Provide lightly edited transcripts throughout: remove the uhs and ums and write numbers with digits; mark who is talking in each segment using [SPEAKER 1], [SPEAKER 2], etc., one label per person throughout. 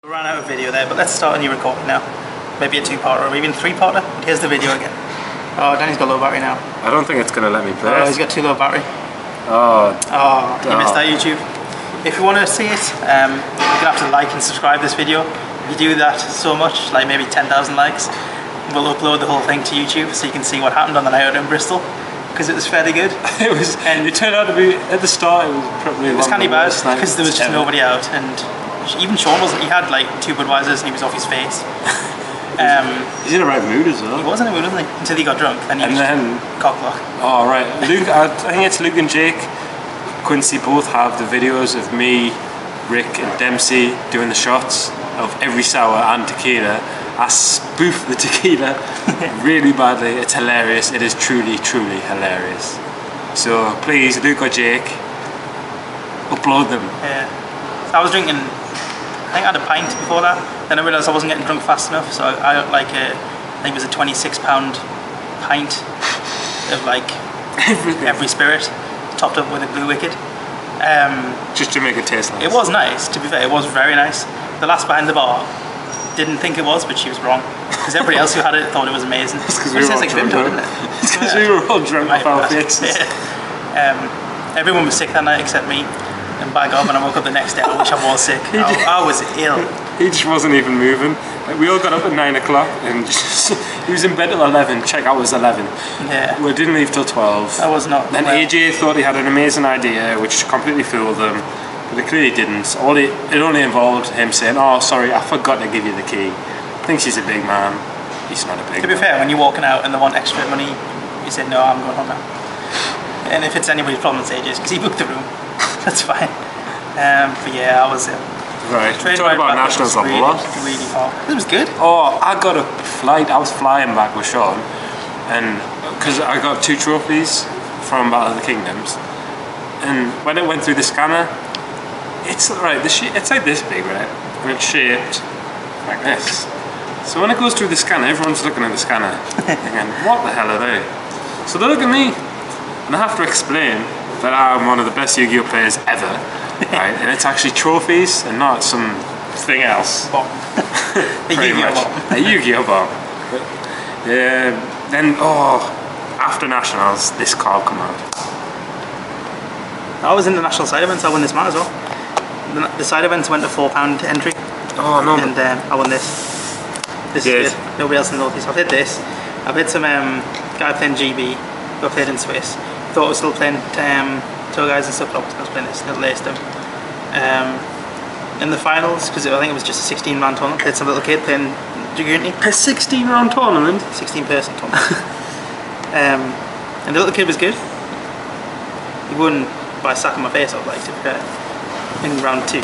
[SPEAKER 1] We ran out of video there, but let's start a new recording now. Maybe a two-parter, or even three-parter. Here's the video again. Oh, Danny's got low battery now.
[SPEAKER 2] I don't think it's going to let me play.
[SPEAKER 1] Oh, he's got too low battery.
[SPEAKER 2] Oh,
[SPEAKER 1] you missed that, YouTube. If you want to see it, you're going to have to like and subscribe this video. If you do that so much, like maybe 10,000 likes, we'll upload the whole thing to YouTube so you can see what happened on the night out in Bristol. Because it was fairly good.
[SPEAKER 2] It turned out to be, at the start, it was probably
[SPEAKER 1] it was kind of bad because there was just nobody out, and even Sean wasn't. He had like 2 Budweisers and he was off his face.
[SPEAKER 2] He's in the right mood as well.
[SPEAKER 1] He was in a mood, wasn't he? Until he got drunk, then he cockblock.
[SPEAKER 2] Oh right, Luke. I think it's Luke and Jake. Quincy both have the videos of me, Rick, and Dempsey doing the shots of every sour and tequila. I spoof the tequila really badly. It's hilarious. It is truly, truly hilarious. So please, Luke or Jake, upload them.
[SPEAKER 1] Yeah. So I was drinking, I think I had a pint before that. Then I realised I wasn't getting drunk fast enough, so I got like I think it was a 26-pound pint of like every spirit, topped up with a Blue Wicked.
[SPEAKER 2] Just to make it taste nice.
[SPEAKER 1] It was nice, to be fair. It was very nice. The lass behind the bar didn't think it was, but she was wrong. Because everybody else who had it thought it was amazing.
[SPEAKER 2] It's because we were all drunk.
[SPEAKER 1] Didn't it?
[SPEAKER 2] It's because we were all drunk off our faces.
[SPEAKER 1] Yeah. Everyone was sick that night except me. And by God, when I woke up the next day, I wish I was sick. I was ill.
[SPEAKER 2] He just wasn't even moving. Like, we all got up at 9 o'clock and just, he was in bed till 11. Check out, it was 11.
[SPEAKER 1] Yeah.
[SPEAKER 2] We didn't leave till 12.
[SPEAKER 1] I was not.
[SPEAKER 2] Then AJ thought he had an amazing idea, which completely fooled them. But it clearly didn't. It only involved him saying, "Oh, sorry, I forgot to give you the key." Thinks he's a big man. He's not a big man.
[SPEAKER 1] To be fair, when you're walking out and they want extra money, you say, "No, I'm going home now." And if it's anybody's problem, it's AJ's, because he booked the room. That's fine. But yeah, I was
[SPEAKER 2] right. Talk about nationals on
[SPEAKER 1] really far. It was good.
[SPEAKER 2] Oh, I got a flight. I was flying back with Sean, and because I got 2 trophies from Battle of the Kingdoms, and when it went through the scanner, it's right. It's like this big, right? And it's shaped like this. So when it goes through the scanner, everyone's looking at the scanner, thinking, "What the hell are they?" So they look at me, and I have to explain that I'm one of the best Yu-Gi-Oh players ever, right? And it's actually trophies and not something else.
[SPEAKER 1] Bomb. A Yu-Gi-Oh bomb.
[SPEAKER 2] A Yu-Gi-Oh bomb. Then after nationals, this card come out.
[SPEAKER 1] I was in the national side events. I won this mat as well. The side events went to £4 entry.
[SPEAKER 2] Oh no!
[SPEAKER 1] And I won this. This is good. Nobody else in the Northeast. I've hit this. I've hit some guy playing GB, who I played in Swiss. Thought I was still playing tour guys and stuff, but I was playing this. I laced them. In the finals, because I think it was just a 16-man tournament, played some little kid playing Dragoonty.
[SPEAKER 2] A 16-round tournament?
[SPEAKER 1] 16-person tournament. And the little kid was good. He won by sacking my face off, like, to be fair, in round 2.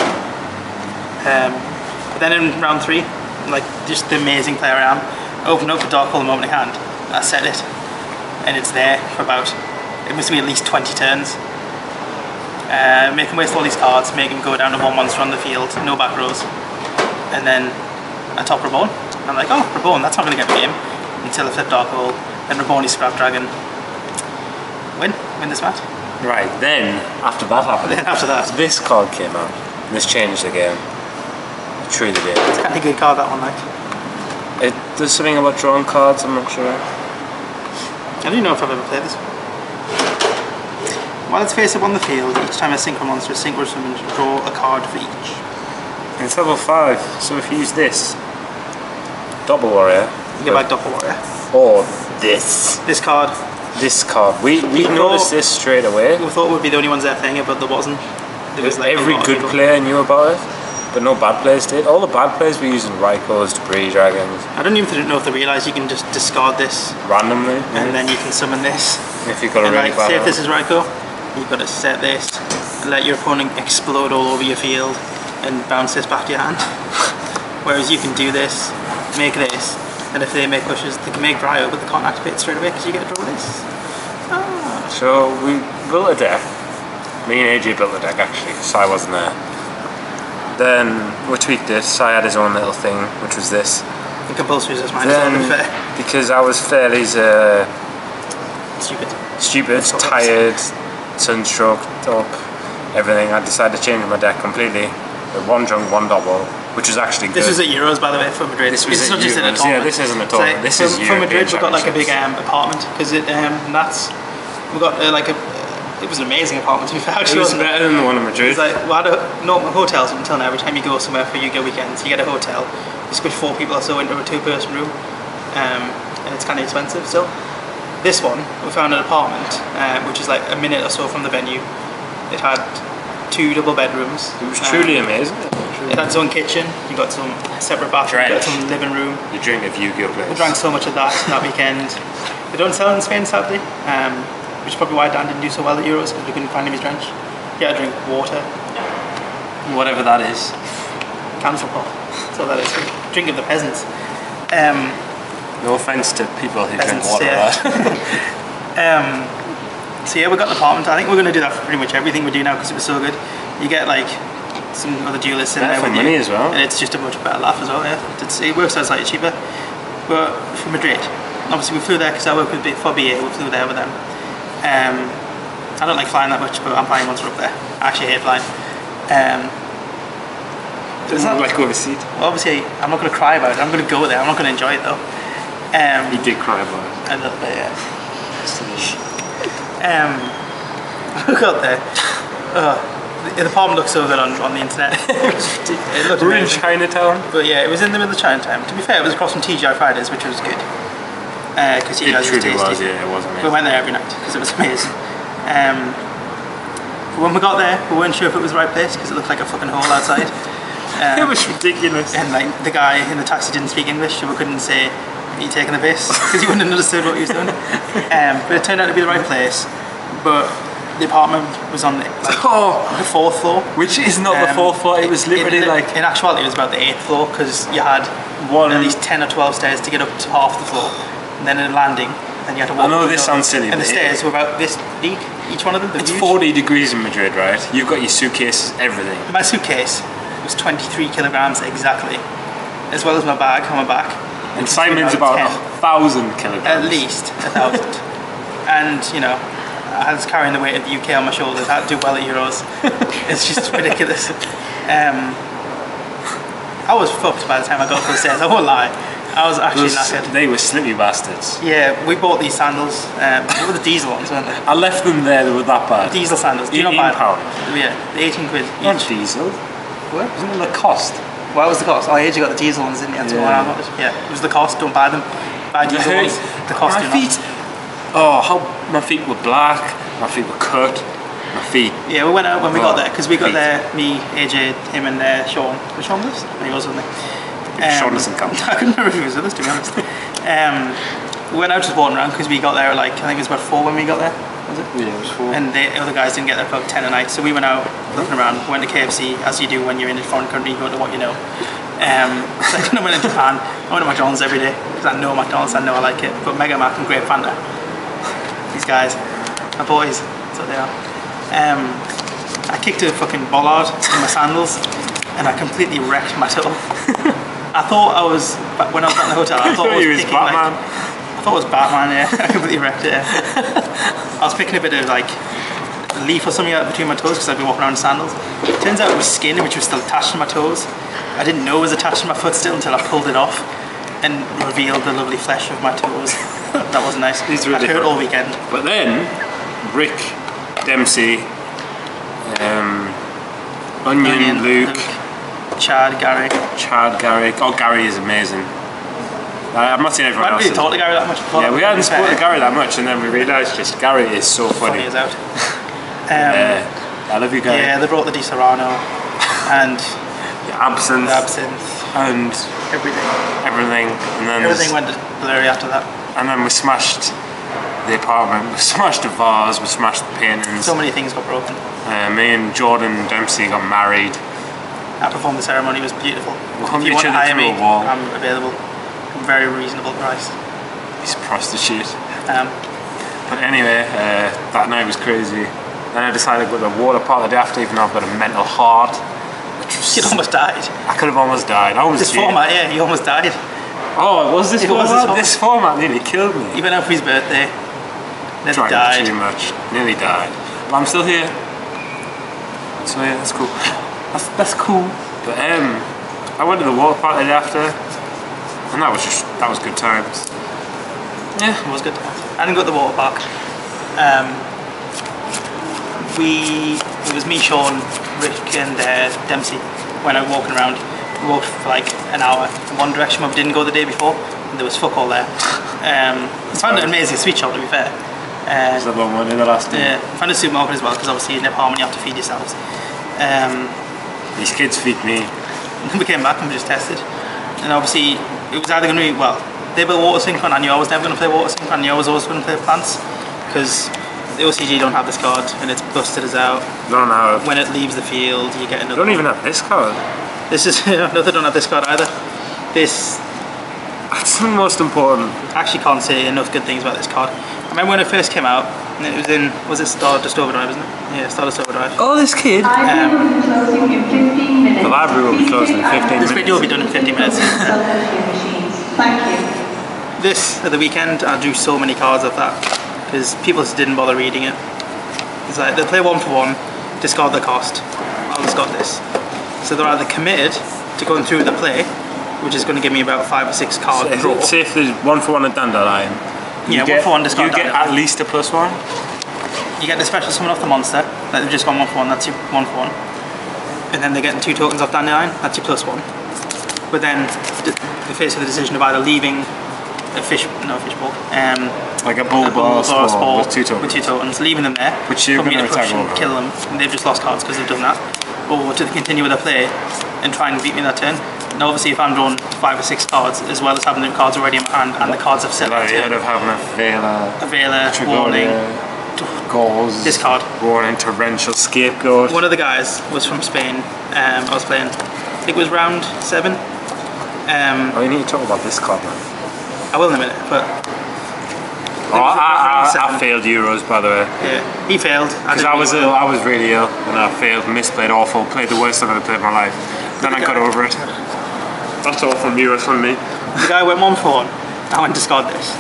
[SPEAKER 1] But then in round 3, like, just the amazing player I am, I opened up for Dark Hole the moment in hand. I set it, and it's there for about, it must be at least 20 turns. Make him waste all these cards, make him go down to 1 monster on the field, no back rows. And then I top Rabone. I'm like, oh, Rabone, that's not going to get me game. Until I flip Dark Hole, then Rabone, Scrap Dragon. Win this match.
[SPEAKER 2] Right, then, after that happened, this card came out. And this changed the game. It truly did.
[SPEAKER 1] It's kind of a good card, that one, like.
[SPEAKER 2] It does something about drawing cards, I'm not sure.
[SPEAKER 1] I don't even know if I've ever played this. While it's face up on the field, each time a synchro monster is synchro summoned, draw a card for each.
[SPEAKER 2] And it's level 5, so if you use this, Double Warrior.
[SPEAKER 1] You get back Double Warrior.
[SPEAKER 2] Or this.
[SPEAKER 1] This card.
[SPEAKER 2] This card. We noticed this straight away.
[SPEAKER 1] We thought we'd be the only ones there playing it, but there wasn't. There was like
[SPEAKER 2] every good player knew about it, but no bad players did. All the bad players were using Raikos, Debris Dragons.
[SPEAKER 1] I don't even know if they realise you can just discard this
[SPEAKER 2] randomly,
[SPEAKER 1] and then you can summon this.
[SPEAKER 2] If you've got a really bad
[SPEAKER 1] say if this is Raiko, you've got to set this and let your opponent explode all over your field and bounce this back to your hand. Whereas you can do this, make this, and if they make pushes, they can make Dryo, but they can't activate straight away because you get to draw this. Ah.
[SPEAKER 2] So we built a deck. Me and AJ built the deck actually, Sai wasn't there. Then we tweaked it. Sai had his own little thing, which was this.
[SPEAKER 1] And compulsory is mine, so to be fair.
[SPEAKER 2] Because I was fairly stupid, tired, sunstroked up, everything, I decided to change my deck completely. With 1 junk, 1 double, which was actually good.
[SPEAKER 1] This was at Euros, by the way, for Madrid.
[SPEAKER 2] This was
[SPEAKER 1] it's
[SPEAKER 2] at
[SPEAKER 1] not just in a
[SPEAKER 2] Euros.
[SPEAKER 1] tournament.
[SPEAKER 2] Yeah, this isn't a tournament. This is
[SPEAKER 1] for Madrid.
[SPEAKER 2] European
[SPEAKER 1] We've got like a big
[SPEAKER 2] Championships.
[SPEAKER 1] apartment because we got like a. It was an amazing apartment to be fair.
[SPEAKER 2] It
[SPEAKER 1] Actually,
[SPEAKER 2] was
[SPEAKER 1] wasn't it?
[SPEAKER 2] better than the one in Madrid.
[SPEAKER 1] It's like we had normal hotels until now. Every time you go somewhere for UK weekends, you get a hotel. You squish 4 people or so into a 2-person room, and it's kind of expensive still. This one, we found an apartment, which is like a minute or so from the venue. It had 2 double bedrooms.
[SPEAKER 2] It was truly amazing.
[SPEAKER 1] It had its own kitchen. You got some separate bathroom. You got some living room.
[SPEAKER 2] You drink a Yu-Gi-Oh place.
[SPEAKER 1] We drank so much of that weekend. They don't sell it in Spain sadly, which is probably why Dan didn't do so well at Euros because we couldn't find him his drench. He had to drink water, whatever that is. Council pop. That's all that is. Drink of the peasants.
[SPEAKER 2] No offense to people who drink
[SPEAKER 1] Peasants,
[SPEAKER 2] water.
[SPEAKER 1] yeah.
[SPEAKER 2] Right?
[SPEAKER 1] So yeah, we got the apartment. I think we're going to do that for pretty much everything we do now because it was so good. You get like some other duelists in
[SPEAKER 2] Better
[SPEAKER 1] there
[SPEAKER 2] for
[SPEAKER 1] with
[SPEAKER 2] money
[SPEAKER 1] you,
[SPEAKER 2] as well.
[SPEAKER 1] and it's just a much better laugh as well. Yeah, it works out slightly cheaper. But for Madrid, obviously we flew there because I work with for BA. We flew there with them. I don't like flying that much, but I'm flying once we're up there. I actually hate flying.
[SPEAKER 2] Doesn't it like overseas?
[SPEAKER 1] Well, obviously, I'm not going to cry about it. I'm going to go there. I'm not going to enjoy it though.
[SPEAKER 2] You did cry about it.
[SPEAKER 1] A little bit, yeah. We got there. The apartment looked so good on the internet. It looked
[SPEAKER 2] We're in
[SPEAKER 1] amazing.
[SPEAKER 2] Chinatown.
[SPEAKER 1] But yeah, it was in the middle of Chinatown. To be fair, it was across from TGI Fridays, which was good. Because you
[SPEAKER 2] It
[SPEAKER 1] guys was
[SPEAKER 2] truly
[SPEAKER 1] tasty.
[SPEAKER 2] was, yeah, it was
[SPEAKER 1] We
[SPEAKER 2] amazing.
[SPEAKER 1] went there every night because it was amazing. But when we got there, we weren't sure if it was the right place because it looked like a fucking hole outside.
[SPEAKER 2] It was ridiculous.
[SPEAKER 1] And like the guy in the taxi didn't speak English, so we couldn't say, "Are you taking the piss?" because he wouldn't have understood what he was doing. But it turned out to be the right place. But the apartment was on the 4th floor.
[SPEAKER 2] Which is not the 4th floor, it was literally
[SPEAKER 1] in actuality it was about the 8th floor because you had at least 10 or 12 stairs to get up to half the floor, and then a landing, and you had to walk.
[SPEAKER 2] I know
[SPEAKER 1] up
[SPEAKER 2] this
[SPEAKER 1] the-
[SPEAKER 2] sounds silly,
[SPEAKER 1] And the
[SPEAKER 2] but
[SPEAKER 1] stairs were about this deep, each one of them.
[SPEAKER 2] it's
[SPEAKER 1] huge.
[SPEAKER 2] 40 degrees in Madrid, right? You've got your suitcases, everything.
[SPEAKER 1] My suitcase was 23 kilograms exactly, as well as my bag on my back.
[SPEAKER 2] And
[SPEAKER 1] which was
[SPEAKER 2] Simon's about
[SPEAKER 1] 10.
[SPEAKER 2] 1,000 kilograms.
[SPEAKER 1] At least 1,000. And you know, I was carrying the weight of the UK on my shoulders. I had to do well at Euros. It's just ridiculous. I was fucked by the time I got up the stairs. I won't lie. I was actually knackered.
[SPEAKER 2] They were slippy bastards.
[SPEAKER 1] Yeah, we bought these sandals. They were the diesel ones, weren't they?
[SPEAKER 2] I left them there, they were that bad.
[SPEAKER 1] Diesel sandals. Do you not
[SPEAKER 2] £18.
[SPEAKER 1] buy them? Yeah, the 18 quid
[SPEAKER 2] Not
[SPEAKER 1] each.
[SPEAKER 2] diesel.
[SPEAKER 1] What?
[SPEAKER 2] Isn't it Lacoste?
[SPEAKER 1] What was the cost? Oh, I heard you got the diesel ones, didn't you? That's
[SPEAKER 2] Yeah.
[SPEAKER 1] what I wanted. Yeah, it was the cost. Don't buy them. Buy diesel
[SPEAKER 2] Hey,
[SPEAKER 1] ones. The cost.
[SPEAKER 2] my
[SPEAKER 1] do not.
[SPEAKER 2] feet. Oh, how my feet were black. My feet were cut. My feet.
[SPEAKER 1] Yeah, we went out when we got
[SPEAKER 2] Oh,
[SPEAKER 1] there because we got
[SPEAKER 2] feet.
[SPEAKER 1] there. Me, AJ, him, and Sean. Was Sean with us? No, he was, wasn't he?
[SPEAKER 2] Sean doesn't count.
[SPEAKER 1] I couldn't remember if he was with us, to be honest. We went out just walking around because we got there like I think it was about 4 when we got there. Was it?
[SPEAKER 2] Yeah, it was 4.
[SPEAKER 1] And the other guys didn't get there for about 10 at night, so we went out looking around. Went to KFC as you do when you're in a foreign country. You go to what you know. So I went to Japan. I went to McDonald's every day because I know McDonald's. I know I like it. But Mega Mac and Grape Fanta. These guys, my boys. That's what they are. I kicked a fucking bollard in my sandals, and I completely wrecked my toe. I thought I was when I was at the hotel. I thought I was
[SPEAKER 2] you was
[SPEAKER 1] picking
[SPEAKER 2] Batman.
[SPEAKER 1] I thought it was Batman. Yeah, I completely wrecked it. Yeah. I was picking a bit of like leaf or something out between my toes because I'd been walking around in sandals. Turns out it was skin which was still attached to my toes. I didn't know it was attached to my foot still until I pulled it off and revealed the lovely flesh of my toes. That wasn't nice.
[SPEAKER 2] These were
[SPEAKER 1] I hurt
[SPEAKER 2] different.
[SPEAKER 1] all weekend.
[SPEAKER 2] But then, Rick, Dempsey, Onion, Luke,
[SPEAKER 1] Chad, Gary.
[SPEAKER 2] Chad, Gary. Oh, Gary is amazing. I'm not saying
[SPEAKER 1] I
[SPEAKER 2] everyone
[SPEAKER 1] hadn't
[SPEAKER 2] else.
[SPEAKER 1] really talked to Gary that much before.
[SPEAKER 2] Yeah, we hadn't spoken to Gary that much, and then we realised just Gary is so
[SPEAKER 1] Funny
[SPEAKER 2] funny.
[SPEAKER 1] as out.
[SPEAKER 2] I love you, Gary.
[SPEAKER 1] Yeah, they brought the Di Serrano and
[SPEAKER 2] Absinthe
[SPEAKER 1] the absinthe,
[SPEAKER 2] and
[SPEAKER 1] everything.
[SPEAKER 2] everything, and then
[SPEAKER 1] Everything went blurry after that.
[SPEAKER 2] and then we smashed the apartment, we smashed the vase, we smashed the paintings.
[SPEAKER 1] So many things got broken.
[SPEAKER 2] Me and Jordan Dempsey got married.
[SPEAKER 1] I performed the ceremony, it was beautiful.
[SPEAKER 2] humped
[SPEAKER 1] If you
[SPEAKER 2] each
[SPEAKER 1] want to
[SPEAKER 2] other
[SPEAKER 1] hire
[SPEAKER 2] through
[SPEAKER 1] me,
[SPEAKER 2] a wall.
[SPEAKER 1] I'm available. Very reasonable price.
[SPEAKER 2] He's a prostitute.
[SPEAKER 1] Um,
[SPEAKER 2] But anyway, that night was crazy. Then I decided to go to the water park the day after, even though I've got a mental heart. Which was,
[SPEAKER 1] you almost died.
[SPEAKER 2] I could have almost died. I was
[SPEAKER 1] This format, yeah, he almost died.
[SPEAKER 2] Oh, it was this
[SPEAKER 1] It was
[SPEAKER 2] format?
[SPEAKER 1] this
[SPEAKER 2] This format nearly killed me.
[SPEAKER 1] He went out for his birthday. Then he
[SPEAKER 2] Drank
[SPEAKER 1] died.
[SPEAKER 2] too much. Nearly died. But I'm still here. So yeah, that's cool. That's cool. But I went to the water park the day after, and that was good times.
[SPEAKER 1] Yeah, it was good. I didn't go to the water park. It was me, Sean, Rick and Dempsey went out walking around. We walked for like an hour in one direction where we didn't go the day before, and there was fuck all there. I found it an amazing sweet shop, to be fair.
[SPEAKER 2] Is that one in the last one?
[SPEAKER 1] Yeah, I found a supermarket as well, because obviously in Nip Harmon you have to feed yourselves.
[SPEAKER 2] These kids feed me.
[SPEAKER 1] We came back and we just tested, and obviously it was either going to be, well, they built water synchron. I knew I was never going to play water synchron. I knew I was always going to play plants, because the OCG don't have this card and it's busted us out.
[SPEAKER 2] Don't have.
[SPEAKER 1] When it leaves the field, you get another.
[SPEAKER 2] Don't even have this card.
[SPEAKER 1] This is no, they don't have this card either. This.
[SPEAKER 2] That's the most important.
[SPEAKER 1] I actually can't say enough good things about this card. I remember when it first came out, and it was in, was it Stardust Overdrive, isn't it? Yeah, Stardust Overdrive.
[SPEAKER 2] Oh, this kid.
[SPEAKER 3] Library will be closing in 15 minutes.
[SPEAKER 2] The library will be closing in 15 minutes.
[SPEAKER 1] This video will be done in 50 minutes.
[SPEAKER 3] Thank you.
[SPEAKER 1] This, at the weekend, I drew so many cards of that, because people just didn't bother reading it. It's like, they play 1 for 1, discard the cost, I'll discard this. So they're either committed to going through the play, which is going to give me about 5 or 6 card draw.
[SPEAKER 2] Say if there's 1 for 1 at Dandelion.
[SPEAKER 1] Yeah, 1 for 1 discard.
[SPEAKER 2] You get at least a +1.
[SPEAKER 1] You get the special summon off the monster, that they've just gone 1 for 1, that's your 1 for 1. And then they're getting 2 tokens off Dandelion, that's your +1. But then they're faced with the decision of either leaving a fishbowl,
[SPEAKER 2] like a bulb or a spore with 2 tokens.
[SPEAKER 1] With 2 tokens, leaving them there,
[SPEAKER 2] which you're going to attack over.
[SPEAKER 1] Kill them, and they've just lost cards because they've done that. Or to continue with their play and try and beat me that turn. And obviously if I'm drawn 5 or 6 cards, as well as having the cards already in my hand and the cards I've set
[SPEAKER 2] like the head of having a Veiler,
[SPEAKER 1] warning,
[SPEAKER 2] Gauze,
[SPEAKER 1] discard,
[SPEAKER 2] warning, torrential scapegoat.
[SPEAKER 1] One of the guys was from Spain. I was playing, I think it was round 7.
[SPEAKER 2] Oh, you need to talk about this card, man.
[SPEAKER 1] I will in a minute, but
[SPEAKER 2] I failed Euros, by the way.
[SPEAKER 1] Yeah, he failed.
[SPEAKER 2] Because I was ill, I was really ill, and I failed, misplayed awful, played the worst I've ever played in my life. Then I got over it. That's all from Euros from me.
[SPEAKER 1] The guy went 1 for 1. I went discard this.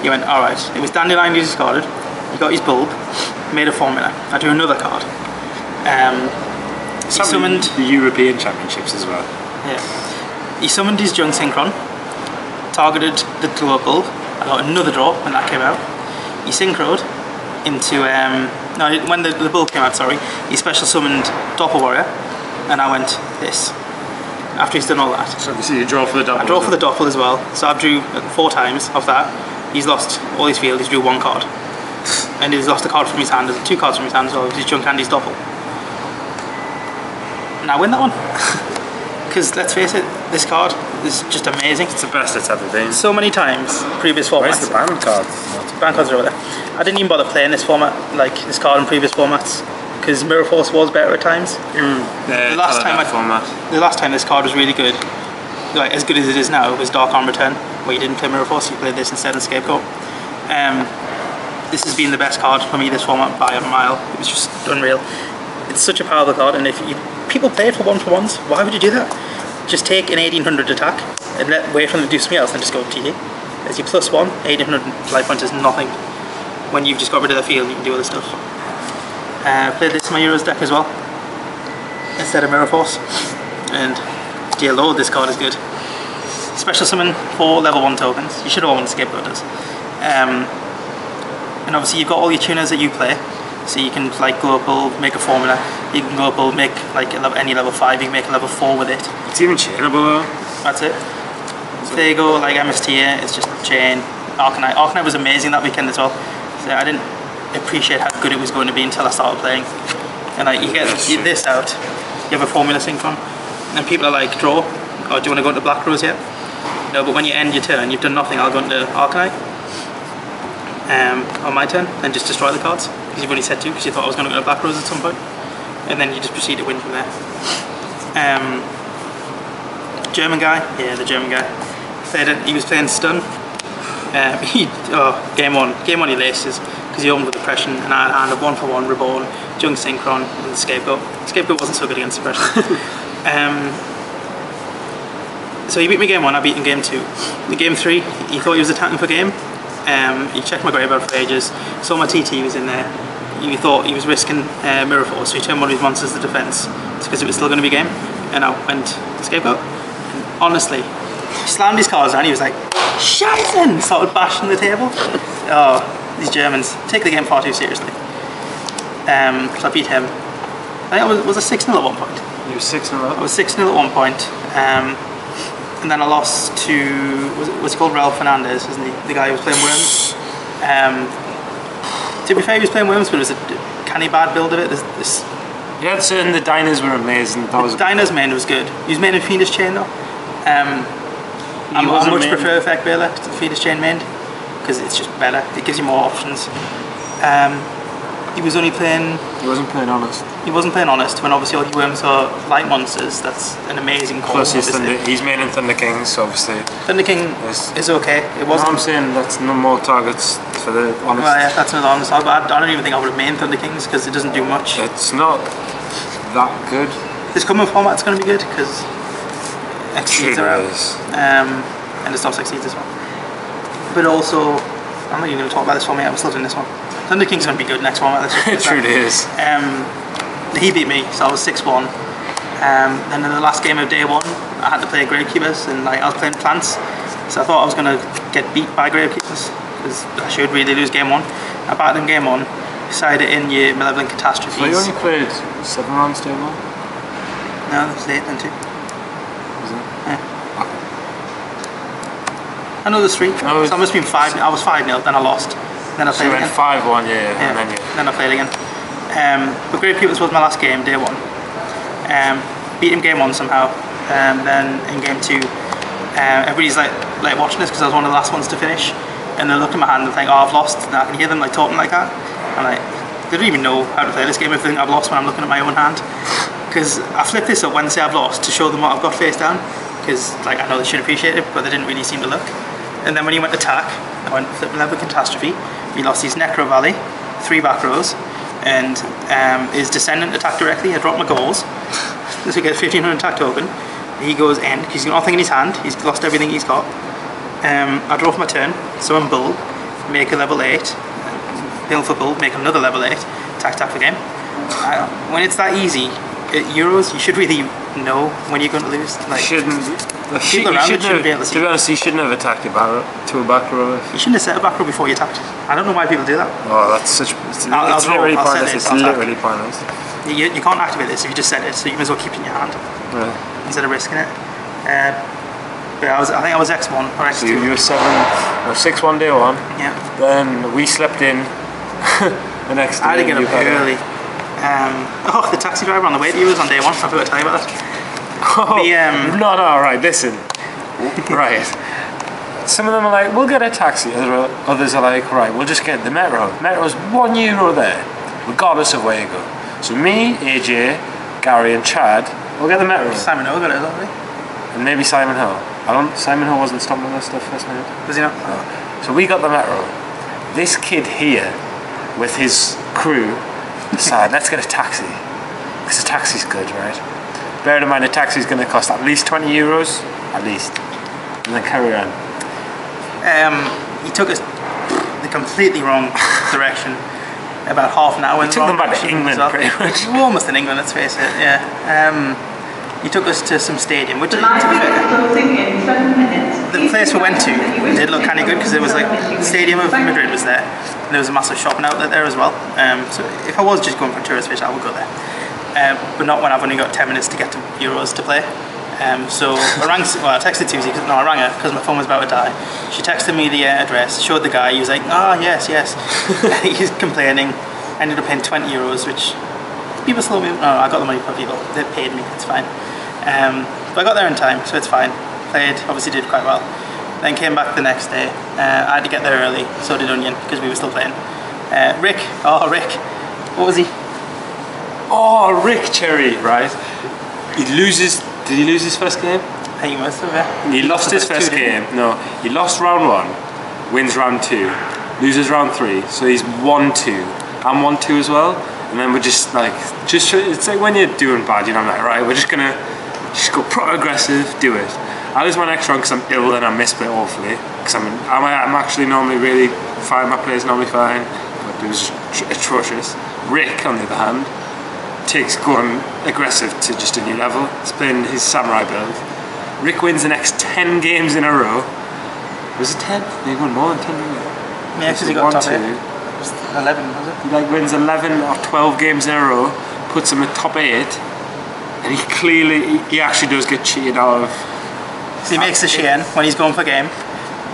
[SPEAKER 1] He went, alright, it was Dandelion he discarded. He got his bulb, made a formula. I drew another card. He summoned
[SPEAKER 2] the European Championships as well.
[SPEAKER 1] Yeah. He summoned his Junk Synchron, targeted the glow bulb. I got another draw when that came out. He synchroed into no, when the bulb came out, sorry, he special summoned Doppel Warrior, and I went this. After he's done all that.
[SPEAKER 2] So obviously you draw for the Doppel.
[SPEAKER 1] I draw for the Doppel as well. So I drew 4 times of that. He's lost all his field, he's drew 1 card. And he's lost a card from his hand, 2 cards from his hand as well, his Junk and his Doppel. And I win that one. Because let's face it, this card is just amazing.
[SPEAKER 2] It's the best it's ever been.
[SPEAKER 1] So many times, previous formats.
[SPEAKER 2] Where's the band cards?
[SPEAKER 1] Band cards are over there. I didn't even bother playing this format, like this card in previous formats, because Mirror Force was better at times. The last time this card was really good, like as good as it is now, was Dark Arm Return, where you didn't play Mirror Force, you played this instead of Scapegoat. This has been the best card for me this format by a mile. It was just unreal. It's such a powerful card, and if people play it for 1 for 1s, why would you do that? Just take an 1800 attack and wait for them to do something else and just go TD. As your +1, 1800 life points is nothing. When you've just got rid of the field, you can do other stuff. Played this in my Euros deck as well, instead of Mirror Force. And dear lord, this card is good. Special summon 4 level 1 tokens. You should all want Scapegoat does. And obviously you've got all your tuners that you play. So you can like global, make a formula. You can global, make like any level 5. You can make a level 4 with it.
[SPEAKER 2] It's even chainable though.
[SPEAKER 1] That's it. So there you go, like MST here, it's just chain. Arcanite. Arcanite was amazing that weekend as well. So I didn't appreciate how good it was going to be until I started playing. And like you get this out, you have a formula synchron, and people are like, draw, or do you want to go into Black Rose yet? No, but when you end your turn, you've done nothing, I'll go into Arcanite. On my turn, then just destroy the cards. Because you've only said 2, because you thought I was going to go to Black Rose at some point. And then you just proceed to win from there. German guy, yeah, the German guy. He was playing Stun. Game one he laces, because he opened with Oppression, and I had a hand of 1 for 1, Reborn, Junk Synchron, and Scapegoat. Scapegoat wasn't so good against Oppression. So he beat me game 1, I beat him game 2. In game 3, he thought he was attacking for game. He checked my graveyard for ages, saw my TT was in there. He thought he was risking Mirror Force, so he turned one of his monsters to defense, because it was still going to be game. And I went Scapegoat, honestly, he slammed his cards down. He was like, "Scheißen!" Started bashing the table. Oh, these Germans take the game far too seriously. So I beat him. I think I was a 6-0 at one point.
[SPEAKER 2] You were 6-0
[SPEAKER 1] I was 6-0 at one point. And then I lost to, was he called Raul Fernandez, isn't he? The guy who was playing Worms. To be fair, he was playing Worms, but it was a canny bad build of it.
[SPEAKER 2] Yeah, certain the diners were amazing.
[SPEAKER 1] Diners main was good. He was main in Fiendish Chain though. I much prefer Effect Baylor to the Fiendish Chain main because it's just better. It gives you more options. He was only playing.
[SPEAKER 2] He wasn't playing honest.
[SPEAKER 1] He wasn't playing honest when obviously all your Worms are light monsters. That's an amazing call.
[SPEAKER 2] Plus he's main in Thunder Kings, so obviously.
[SPEAKER 1] Thunder King is okay. It wasn't.
[SPEAKER 2] No, I'm saying that's no more targets for the honest.
[SPEAKER 1] Well, yeah, that's another honest. I don't even think I would have main Thunder Kings because it doesn't do much.
[SPEAKER 2] It's not that good.
[SPEAKER 1] This coming format's going to be good because Exceeds are out. And the Stop Exceeds as well. But also, I'm not even going to talk about this format. I'm still doing this one. Thunder King's going to be good next format.
[SPEAKER 2] It truly is.
[SPEAKER 1] He beat me, so I was 6-1. And in the last game of day one, I had to play Gravekeepers, and I was playing Plants. So I thought I was going to get beat by Gravekeepers because I should really lose game one. I batted in game one, decided in your Malevolent Catastrophes.
[SPEAKER 2] So you only played 7 rounds day one?
[SPEAKER 1] No, it was 8 then 2.
[SPEAKER 2] Was it?
[SPEAKER 1] Yeah. I know there's 3. No, so I must have been 5. I was 5-0, then I lost. Then I played again.
[SPEAKER 2] So you went 5-1, yeah. And
[SPEAKER 1] then I played again. But Gravekeepers was my last game, day 1. Beat him game 1 somehow. Then in game 2, everybody's like watching this because I was one of the last ones to finish. And they look at my hand and think, oh, I've lost. And I can hear them like talking like that. And like, they don't even know how to play this game if they think I've lost when I'm looking at my own hand. Because I flipped this up when they say I've lost to show them what I've got face down. Because like I know they should appreciate it, but they didn't really seem to look. And then when he went attack, I went flip level catastrophe. He lost his Necro Valley, 3 back rows, and his Descendant attacked directly. I dropped my goals. So he gets 1500 attack token. He goes in, he's got nothing in his hand, he's lost everything he's got. I draw for my turn, so I'm Bull, make a level 8, Bill for Bull, make another level 8, attack for game. When it's that easy, at Euros, you should really know when you're going to lose. Like,
[SPEAKER 2] shouldn't be able to see. To be honest, you shouldn't have attacked to a back row.
[SPEAKER 1] You shouldn't have set a back row before you attacked. I don't know why people do that.
[SPEAKER 2] Oh, that's such. It's literally pointless. It's literally pointless.
[SPEAKER 1] You can't activate this if you just set it, so you may as well keep it in your hand instead of risking it. But I think I was X1 or X2.
[SPEAKER 2] So you were 6-1 day 1.
[SPEAKER 1] Yeah.
[SPEAKER 2] Then we slept in the next day.
[SPEAKER 1] I had to get up early. The taxi driver on the way to you was on day 1. I forgot to tell you about that.
[SPEAKER 2] No, right, listen. Right. Some of them are like, we'll get a taxi. Others are like, right, we'll just get the Metro. Metro's €1 there, regardless of where you go. So me, AJ, Gary and Chad, we'll get the Metro.
[SPEAKER 1] Simon Hill got it, hasn't he?
[SPEAKER 2] And maybe Simon Hill. Simon Hill wasn't stopping this stuff first night.
[SPEAKER 1] Was he not?
[SPEAKER 2] No. So we got the Metro. This kid here, with his crew, decided, let's get a taxi. Because a taxi's good, right? Bear in mind, a taxi is going to cost at least €20, at least. And then carry on.
[SPEAKER 1] He took us the completely wrong direction. About half an hour.
[SPEAKER 2] He took them back to England, pretty much.
[SPEAKER 1] We're almost in England, let's face it. Yeah. He took us to some stadium, which
[SPEAKER 3] The line is closing in 7 minutes.
[SPEAKER 1] the place we went to did look kind of good because it was like the Stadium of Madrid was there, and there was a massive shopping outlet there as well. So if I was just going for a tourist visit, I would go there. But not when I've only got 10 minutes to get to Euros to play. So I texted Susie, I rang her because my phone was about to die. She texted me the address, showed the guy, he was like, yes. He's complaining, ended up paying €20, which people still move. No, I got the money for people, they paid me, it's fine. But I got there in time, so it's fine. Played, obviously did quite well. Then came back the next day. I had to get there early, so did Onion, because we were still playing. Rick, what was he?
[SPEAKER 2] Oh, Rick Cherry, right? Did he lose his first game?
[SPEAKER 1] I think he must have, yeah.
[SPEAKER 2] He lost his first game. No, he lost round 1, wins round 2, loses round 3. So he's 1-2. I'm 1-2 as well. And then we're just like, it's like when you're doing bad, you know, I'm like, right, we're just gonna go pro aggressive, do it. I lose my next round because I'm ill and I misplay awfully. Because I'm actually normally really fine. My play's normally fine, but it was atrocious. Rick, on the other hand, takes going aggressive to just a new level. He's playing his samurai build, Rick wins the next 10 games in a row. Was it 10? He won more than 10, didn't he?
[SPEAKER 1] Yeah, because he got top 8. 11, was it?
[SPEAKER 2] He like wins 11 or 12 games in a row, puts him at top 8, and he actually does get cheated out of.
[SPEAKER 1] So he makes the Sheehan when he's going for game.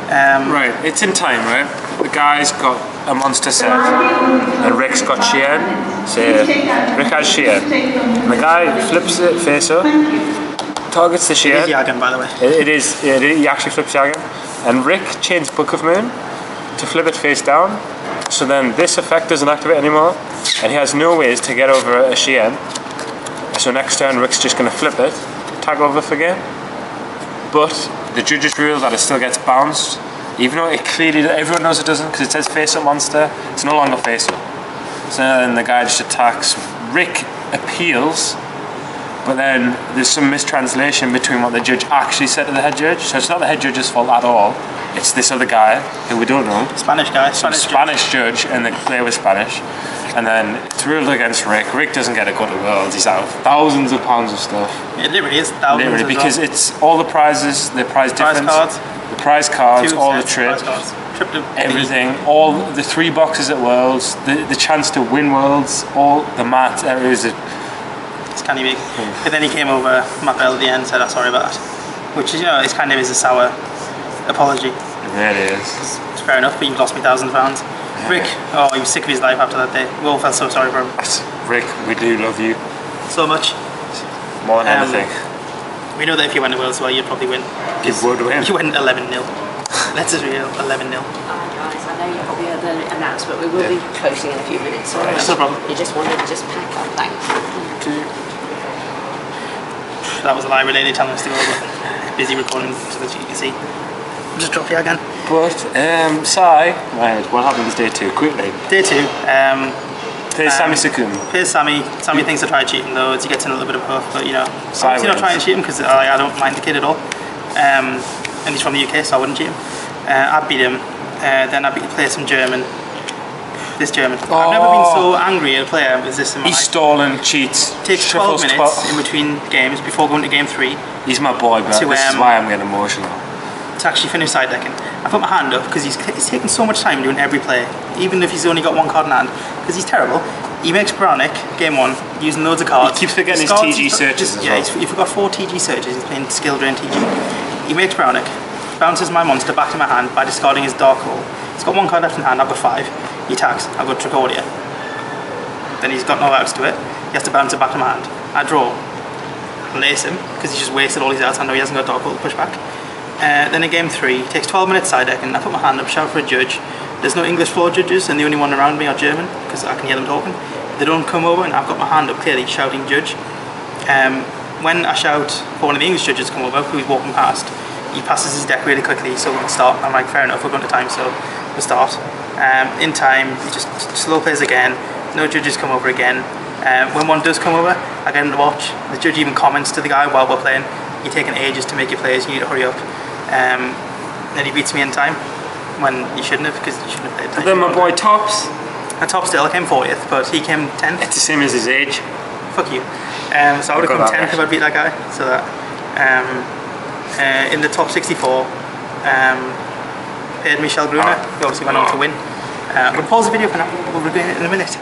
[SPEAKER 2] Right, it's in time, right? The guy's got a monster set, and Rick's got Sheehan. So Rick has Sheehan, and the guy flips it face up, targets the Sheehan.
[SPEAKER 1] It is Yagan, by the way.
[SPEAKER 2] It is. He actually flips Yagan, and Rick chains Book of Moon to flip it face down. So then this effect doesn't activate anymore, and he has no ways to get over a Sheehan. So next turn, Rick's just going to flip it, tag over for game. But the judges rule that it still gets bounced, even though it clearly, everyone knows it doesn't, because it says face up monster, it's no longer face up. So then the guy just attacks. Rick appeals, but then there's some mistranslation between what the judge actually said to the head judge. So it's not the head judge's fault at all, it's this other guy who we don't know.
[SPEAKER 1] Spanish guy.
[SPEAKER 2] Spanish judge, and the player was Spanish. And then it's ruled against Rick. Rick doesn't get a go to Worlds. He's out of thousands of pounds of stuff.
[SPEAKER 1] It literally is thousands.
[SPEAKER 2] Literally, because it's all the prizes, the prize difference,
[SPEAKER 1] cards,
[SPEAKER 2] the prize cards, all the trips, everything, all the 3 boxes at Worlds, the chance to win Worlds, all the maths areas.
[SPEAKER 1] It's kind of big. But then he came over, Matt Bell at the end, said, "I'm sorry about that," which is, it's kind of is a sour apology.
[SPEAKER 2] It really is.
[SPEAKER 1] It's fair enough, but you've lost me £1,000. Rick, he was sick of his life after that day. We all felt so sorry for him.
[SPEAKER 2] Rick, we do love you.
[SPEAKER 1] So much.
[SPEAKER 2] More than anything.
[SPEAKER 1] We know that if you went to Worlds, well, you'd probably win.
[SPEAKER 2] You would win.
[SPEAKER 1] You went 11-0. Let's just real 11-0.
[SPEAKER 4] Guys, I know you probably heard the announcement. We will be closing in a few minutes. So
[SPEAKER 1] That's no problem.
[SPEAKER 4] You just wanted to just pack up, thanks.
[SPEAKER 1] That was a lie related telling us to go, but busy recording so that you can see. Just drop you again.
[SPEAKER 2] But, Sai, right, what happens day 2? Quickly.
[SPEAKER 1] Day 2.
[SPEAKER 2] Plays Sammy Sakum.
[SPEAKER 1] Plays Sammy. Sammy thinks to try cheating loads. He gets in a little bit of puff, but
[SPEAKER 2] Sai
[SPEAKER 1] obviously not trying to cheat him because I don't mind the kid at all. And he's from the UK, so I wouldn't cheat him. I beat him. Then I play some German. This German. I've never been so angry at a player as this in my life.
[SPEAKER 2] He's stolen, cheats.
[SPEAKER 1] Takes 12 minutes in between games before going to game 3.
[SPEAKER 2] He's my boy, but this is why I'm getting emotional.
[SPEAKER 1] To actually finish side decking. I put my hand up because he's taking so much time doing every play, even if he's only got 1 card in hand, because he's terrible. He makes Brownick game 1 using loads of cards.
[SPEAKER 2] He keeps forgetting his TG searches as well.
[SPEAKER 1] He forgot 4 TG searches. He's playing skill drain TG. He makes Brownick, bounces my monster back to my hand by discarding his Dark Hole. He's got 1 card left in hand. I've got 5. He attacks. I've got Tricordia. Then he's got no outs to it. He has to bounce it back to my hand. I draw. Lace him because he's just wasted all his outs. I know he hasn't got Dark Hole to push back. Then in game 3, takes 12 minutes side decking. I put my hand up, shout for a judge. There's no English floor judges, and the only one around me are German because I can hear them talking. They don't come over, and I've got my hand up clearly shouting judge. When I shout for one of the English judges to come over, who's walking past, he passes his deck really quickly, so we can start. I'm like, fair enough, we're going to time, so we'll start. In time, he just slow plays again. No judges come over again. When one does come over, I get him to watch. The judge even comments to the guy while we're playing, "You're taking ages to make your plays, you need to hurry up." Then he beats me in time when he shouldn't have, because he shouldn't have played time.
[SPEAKER 2] Then my boy Tops.
[SPEAKER 1] Top still, I came 40th, but he came 10th.
[SPEAKER 2] It's the same as his age.
[SPEAKER 1] Fuck you. So I would have come 10th if I'd beat that guy. So that in the top 64, paired Michel Gruner, who obviously went on to win. I'm going to pause the video for now. We'll be doing it in a minute.